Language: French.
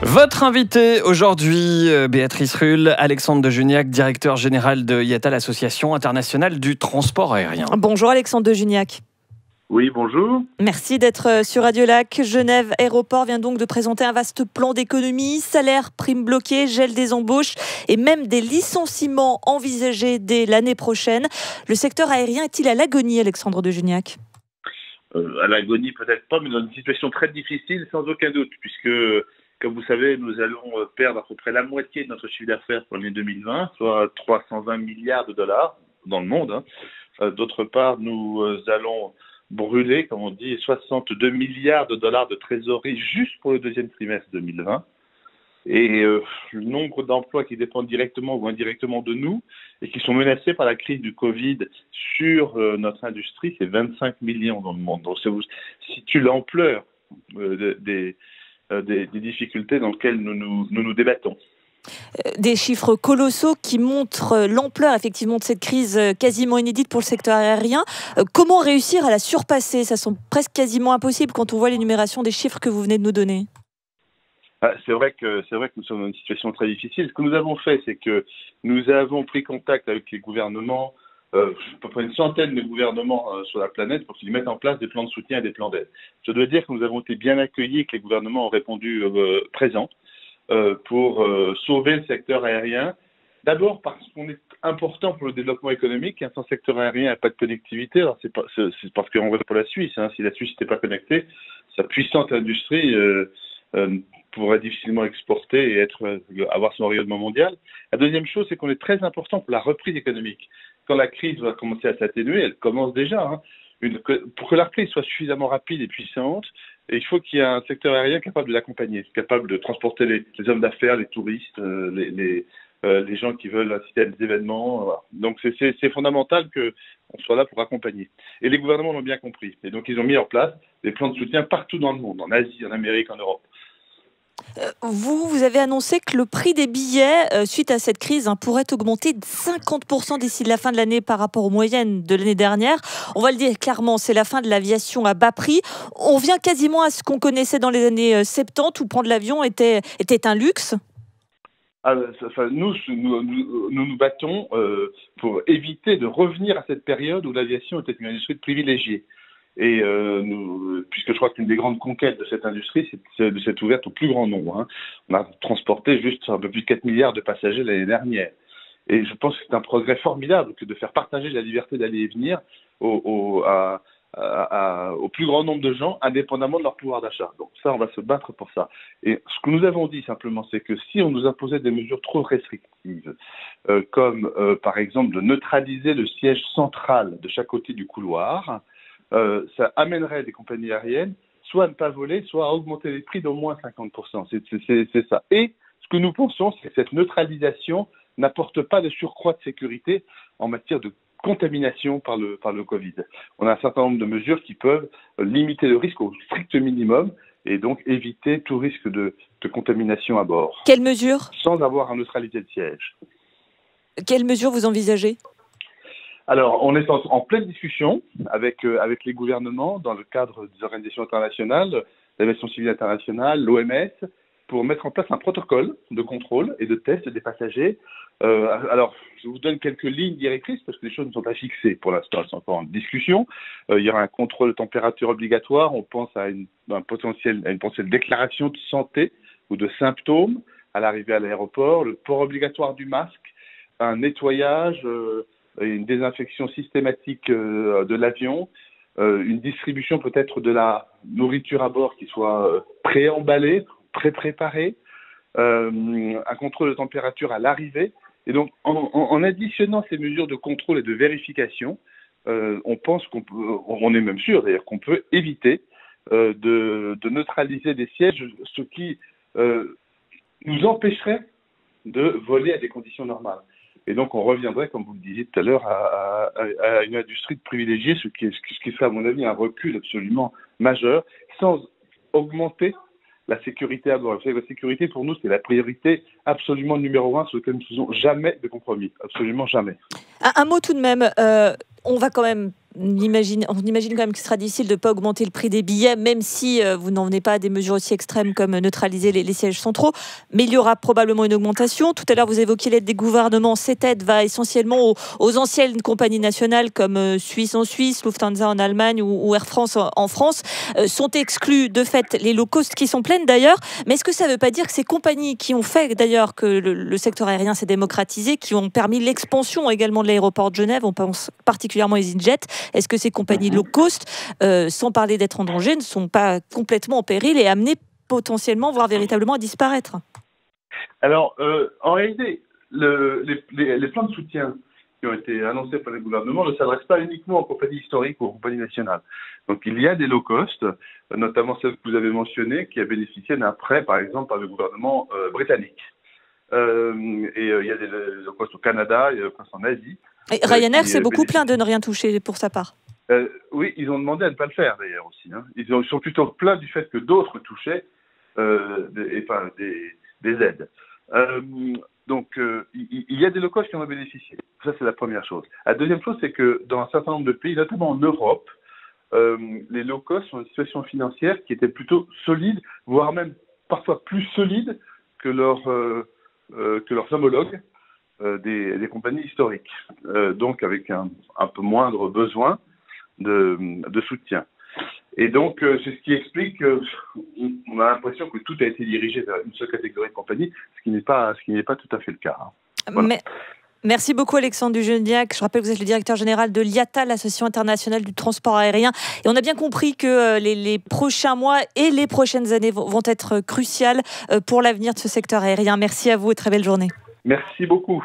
Votre invité aujourd'hui, Béatrice Rulle, Alexandre de Juniac, directeur général de IATA, l'Association internationale du transport aérien. Bonjour Alexandre de Juniac. Oui, bonjour. Merci d'être sur Radio Lac. Genève Aéroport vient donc de présenter un vaste plan d'économie, salaire, primes bloquées, gel des embauches et même des licenciements envisagés dès l'année prochaine. Le secteur aérien est-il à l'agonie, Alexandre de Juniac ? À l'agonie peut-être pas, mais dans une situation très difficile sans aucun doute, puisque, comme vous savez, nous allons perdre à peu près la moitié de notre chiffre d'affaires pour l'année 2020, soit 320 milliards de dollars dans le monde. D'autre part, nous allons brûler, comme on dit, 62 milliards de dollars de trésorerie juste pour le deuxième trimestre 2020. Et le nombre d'emplois qui dépendent directement ou indirectement de nous et qui sont menacés par la crise du Covid sur notre industrie, c'est 25 millions dans le monde. Donc ça vous situe l'ampleur des difficultés dans lesquelles nous débattons. Des chiffres colossaux qui montrent l'ampleur effectivement de cette crise quasiment inédite pour le secteur aérien. Comment réussir à la surpasser ? Ça semble presque quasiment impossible quand on voit l'énumération des chiffres que vous venez de nous donner. C'est vrai que nous sommes dans une situation très difficile. Ce que nous avons fait, c'est que nous avons pris contact avec les gouvernements, à peu près une centaine de gouvernements sur la planète pour qu'ils mettent en place des plans de soutien et des plans d'aide. Je dois dire que nous avons été bien accueillis et que les gouvernements ont répondu présents pour sauver le secteur aérien. D'abord parce qu'on est important pour le développement économique. Sans secteur aérien, il n'y a pas de connectivité. Alors c'est parce qu'on voit pour la Suisse. Si la Suisse n'était pas connectée, sa puissante industrie pourrait difficilement exporter et avoir son rayonnement mondial. La deuxième chose, c'est qu'on est très important pour la reprise économique. Quand la crise va commencer à s'atténuer, elle commence déjà. Pour que la reprise soit suffisamment rapide et puissante, il faut qu'il y ait un secteur aérien capable de l'accompagner, capable de transporter les hommes d'affaires, les touristes, les gens qui veulent assister à des événements. Voilà. Donc c'est fondamental qu'on soit là pour accompagner. Et les gouvernements l'ont bien compris. Et donc ils ont mis en place des plans de soutien partout dans le monde, en Asie, en Amérique, en Europe. Vous avez annoncé que le prix des billets, suite à cette crise, pourrait augmenter de 50% d'ici la fin de l'année par rapport aux moyennes de l'année dernière. On va le dire clairement, c'est la fin de l'aviation à bas prix. On revient quasiment à ce qu'on connaissait dans les années 70 où prendre l'avion était un luxe. Nous nous battons pour éviter de revenir à cette période où l'aviation était une industrie privilégiée. Et puisque je crois qu'une des grandes conquêtes de cette industrie, c'est de s'être ouverte au plus grand nombre. On a transporté juste un peu plus de 4 milliards de passagers l'année dernière. Et je pense que c'est un progrès formidable que de faire partager la liberté d'aller et venir au plus grand nombre de gens, indépendamment de leur pouvoir d'achat. Donc ça, on va se battre pour ça. Et ce que nous avons dit simplement, c'est que si on nous imposait des mesures trop restrictives, comme par exemple de neutraliser le siège central de chaque côté du couloir, ça amènerait les compagnies aériennes soit à ne pas voler, soit à augmenter les prix d'au moins 50%. C'est ça. Et ce que nous pensons, c'est que cette neutralisation n'apporte pas de surcroît de sécurité en matière de contamination par le Covid. On a un certain nombre de mesures qui peuvent limiter le risque au strict minimum et donc éviter tout risque de contamination à bord. Quelles mesures ? Sans avoir à neutraliser le siège. Quelles mesures vous envisagez ? Alors, on est en pleine discussion avec les gouvernements dans le cadre des organisations internationales, l'aviation civile internationale, l'OMS, pour mettre en place un protocole de contrôle et de test des passagers. Alors, je vous donne quelques lignes directrices parce que les choses ne sont pas fixées pour l'instant, elles sont encore en discussion. Il y aura un contrôle de température obligatoire. On pense à une potentielle déclaration de santé ou de symptômes à l'arrivée à l'aéroport, le port obligatoire du masque, un nettoyage, une désinfection systématique de l'avion, une distribution peut-être de la nourriture à bord qui soit préemballée, pré-préparée, un contrôle de température à l'arrivée. Et donc, en additionnant ces mesures de contrôle et de vérification, on pense on est même sûr d'ailleurs qu'on peut éviter de neutraliser des sièges, ce qui nous empêcherait de voler à des conditions normales. Et donc, on reviendrait, comme vous le disiez tout à l'heure, à une industrie de privilégiés, ce qui serait, à mon avis, un recul absolument majeur, sans augmenter la sécurité à bord. Vous savez, la sécurité, pour nous, c'est la priorité absolument numéro 1 sur laquelle nous ne faisons jamais de compromis. Absolument jamais. Un mot tout de même. On va quand même On imagine quand même que ce sera difficile de ne pas augmenter le prix des billets, même si vous n'en venez pas à des mesures aussi extrêmes comme neutraliser les sièges centraux. Mais il y aura probablement une augmentation. Tout à l'heure, vous évoquiez l'aide des gouvernements. Cette aide va essentiellement aux anciennes compagnies nationales comme Suisse en Suisse, Lufthansa en Allemagne ou Air France en France. Sont exclus de fait les low cost qui sont pleines d'ailleurs. Mais est-ce que ça ne veut pas dire que ces compagnies qui ont fait d'ailleurs que le secteur aérien s'est démocratisé, qui ont permis l'expansion également de l'aéroport de Genève, on pense particulièrement à EasyJet, est-ce que ces compagnies low cost, sans parler d'être en danger, ne sont pas complètement en péril et amenées potentiellement, voire véritablement à disparaître? Alors, en réalité, les plans de soutien qui ont été annoncés par le gouvernement ne s'adressent pas uniquement aux compagnies historiques ou aux compagnies nationales. Donc, il y a des low cost, notamment celles que vous avez mentionnées, qui a bénéficié d'un prêt, par exemple, par le gouvernement britannique. Et il y a des low cost au Canada, il y a des low cost en Asie. Et Ryanair s'est beaucoup plaint de ne rien toucher pour sa part. Oui, ils ont demandé à ne pas le faire d'ailleurs aussi. Hein. Ils sont plutôt plaints du fait que d'autres touchaient des aides. Donc, il y a des low cost qui en ont bénéficié. Ça, c'est la première chose. La deuxième chose, c'est que dans un certain nombre de pays, notamment en Europe, les low cost sont une situation financière qui était plutôt solide, voire même parfois plus solide que leurs homologues des compagnies historiques. Donc, avec un peu moindre besoin de soutien. Et donc, c'est ce qui explique qu'on a l'impression que tout a été dirigé vers une seule catégorie de compagnie, ce qui n'est pas tout à fait le cas. Hein. Voilà. Merci beaucoup Alexandre Dujeniac. Je rappelle que vous êtes le directeur général de l'IATA, l'Association internationale du transport aérien. Et on a bien compris que les prochains mois et les prochaines années vont être cruciales pour l'avenir de ce secteur aérien. Merci à vous et très belle journée. Merci beaucoup.